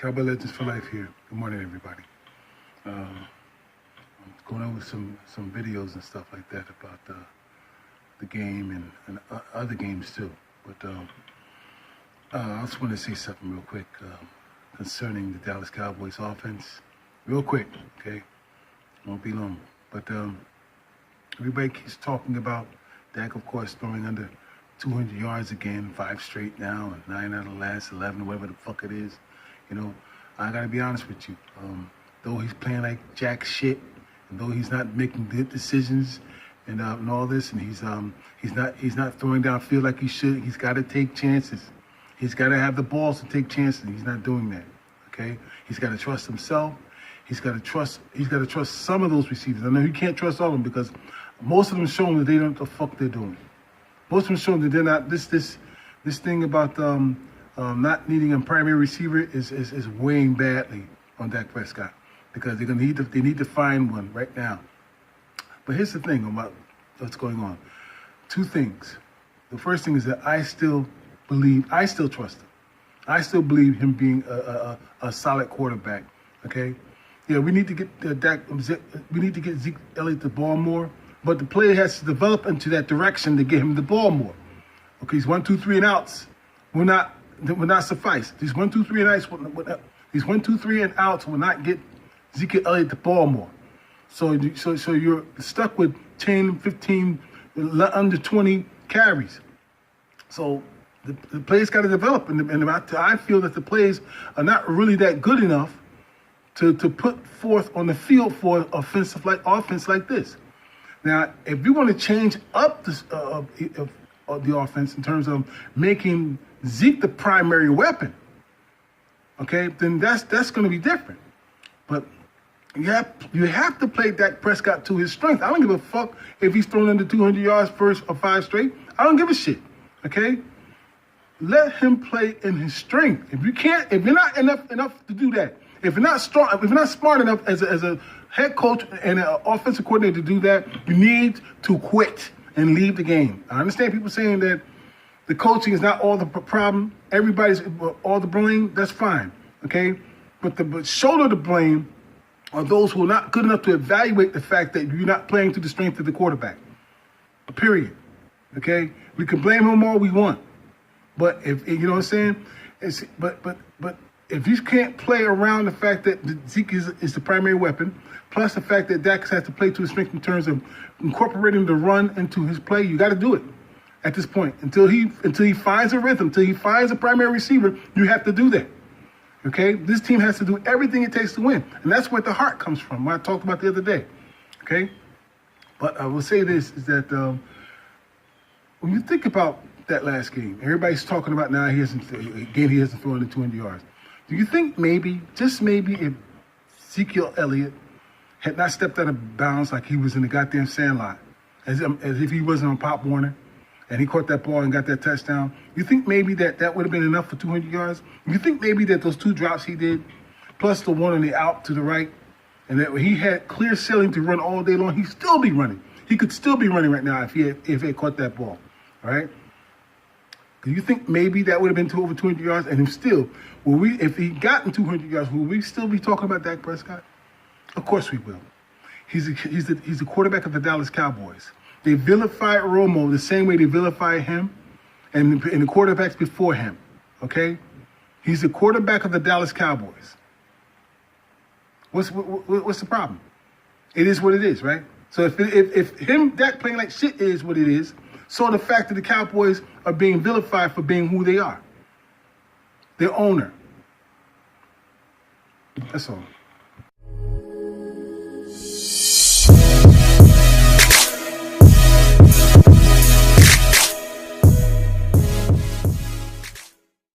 Cowboy Legends for Life here. Good morning, everybody. I'm going over some videos and stuff like that about the game and other games too. But I just want to say something real quick concerning the Dallas Cowboys offense. Real quick, okay? Won't be long. But everybody keeps talking about Dak, of course, throwing under 200 yards again, 5 straight now, and 9 out of the last 11, whatever the fuck it is. You know, I gotta be honest with you. Though he's playing like jack shit, and though he's not making good decisions and all this, and he's not throwing downfield like he should. He's got to take chances. He's got to have the balls to take chances. And he's not doing that. Okay, he's got to trust himself. He's got to trust some of those receivers. I know he can't trust all of them because most of them showing that they don't know what the fuck they're doing. Most of them showing that they're not. This thing about not needing a primary receiver is weighing badly on Dak Prescott because they need to find one right now. But here's the thing about what's going on. 2 things. The first thing is that I still trust him. I still believe him being a solid quarterback. Okay. Yeah, we need to get we need to get Zeke Elliott the ball more, but the player has to develop into that direction to get him the ball more. Okay, these 1, 2, 3 and outs will not suffice. These 1, 2, 3 and outs will not get Zeke Elliott the ball more. So you're stuck with 10, 15, under 20 carries. So the players got to develop, and I feel that the players are not really that good enough to put forth on the field for offense like this. Now, if you want to change up the offense in terms of making Zeke the primary weapon, okay, then that's going to be different. But you have to play Dak Prescott to his strength. I don't give a fuck if he's thrown under 200 yards first or 5 straight. I don't give a shit. Okay, let him play in his strength. If you're not enough to do that, if you're not smart enough as a head coach and an offensive coordinator to do that, you need to quit and leave the game. I understand people saying that the coaching is not all the problem. Everybody's all the blame. That's fine. Okay, but shoulder the blame are those who are not good enough to evaluate the fact that you're not playing to the strength of the quarterback. Period. Okay? We can blame him all we want. But if you know what I'm saying? But if you can't play around the fact that Zeke is the primary weapon, plus the fact that Dak's has to play to his strength in terms of incorporating the run into his play, you got to do it at this point. Until he finds a rhythm, until he finds a primary receiver, you have to do that. Okay, this team has to do everything it takes to win. And that's where the heart comes from, what I talked about the other day. Okay? But I will say this, is that when you think about that last game, everybody's talking about now he hasn't thrown the 200 yards. Do you think maybe, just maybe, if Ezekiel Elliott had not stepped out of bounds like he was in the goddamn sandlot, as if he wasn't on Pop Warner, and he caught that ball and got that touchdown, you think maybe that would have been enough for 200 yards? You think maybe that those 2 drops he did, plus the one on the out to the right, and that he had clear sailing to run all day long, he'd still be running. He could still be running right now if he had caught that ball, all right? Do you think maybe that would have been over 200 yards? And if he gotten 200 yards, will we still be talking about Dak Prescott? Of course we will. He's the quarterback of the Dallas Cowboys. They vilified Romo the same way they vilified him and the quarterbacks before him, okay? He's the quarterback of the Dallas Cowboys. What's the problem? It is what it is, right? So if Dak playing like shit is what it is, so the fact that the Cowboys are being vilified for being who they are. Their owner. That's all.